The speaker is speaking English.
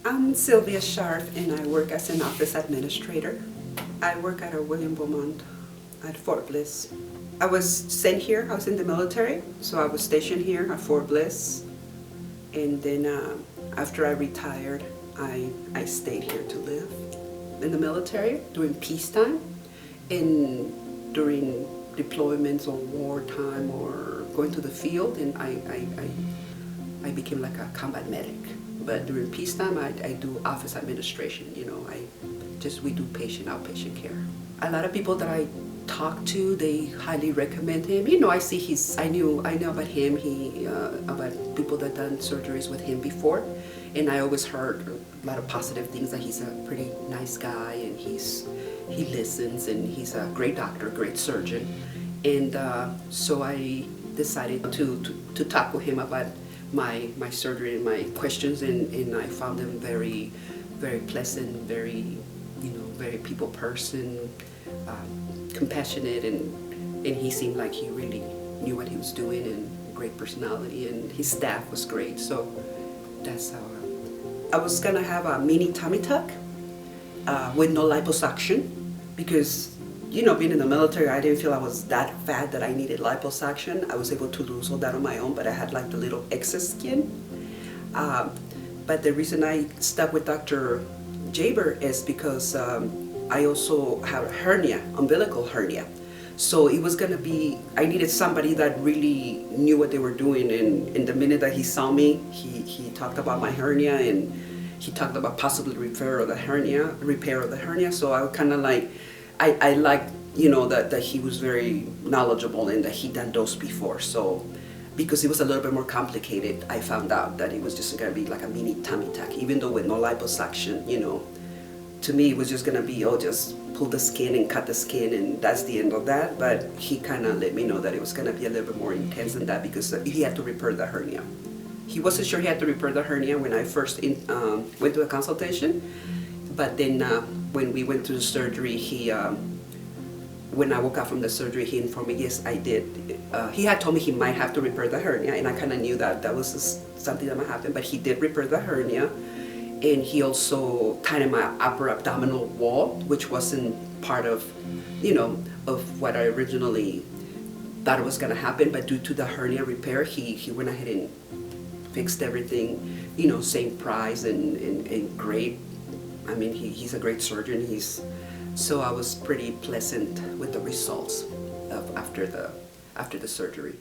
I'm Sylvia Charf and I work as an office administrator. I work at a William Beaumont at Fort Bliss. I was sent here, I was in the military, so I was stationed here at Fort Bliss. And then after I retired, I stayed here to live in the military during peacetime and during deployments or wartime or going to the field, and I became like a combat medic. But during peacetime, I do office administration. You know, we do outpatient care. A lot of people that I talk to, they highly recommend him. You know, I know about him. About people that done surgeries with him before, and I always heard a lot of positive things. That he's a pretty nice guy, and he listens, and he's a great doctor, great surgeon. And so I decided to talk with him about my surgery and my questions, and I found him very, very pleasant, very, very people person, compassionate, and he seemed like he really knew what he was doing, and great personality, and his staff was great. So that's how I was gonna have a mini tummy tuck with no liposuction, because being in the military, I didn't feel I was that fat that I needed liposuction. I was able to lose all that on my own, but I had like the little excess skin. But the reason I stuck with Dr. Jabor is because I also have a hernia, umbilical hernia. So it was gonna be, I needed somebody that really knew what they were doing, and the minute that he saw me, he talked about my hernia, and he talked about possibly repair of the hernia. So I kind of like, I liked, that he was very knowledgeable and that he'd done those before. So, because it was a little bit more complicated, I found out that it was just gonna be like a mini tummy tuck, even though with no liposuction, to me it was just gonna be, just pull the skin and cut the skin and that's the end of that. But he kind of let me know that it was gonna be a little bit more intense than that, because he had to repair the hernia. He wasn't sure he had to repair the hernia when I first went to a consultation, but then when we went to the surgery, when I woke up from the surgery, he informed me, yes, I did. He had told me he might have to repair the hernia, and I kind of knew that was something that might happen, but he did repair the hernia, and he also tightened my upper abdominal wall, which wasn't part of, of what I originally thought was gonna happen, but due to the hernia repair, he went ahead and fixed everything, same price and great. I mean, he's a great surgeon. So I was pretty pleasant with the results after the surgery.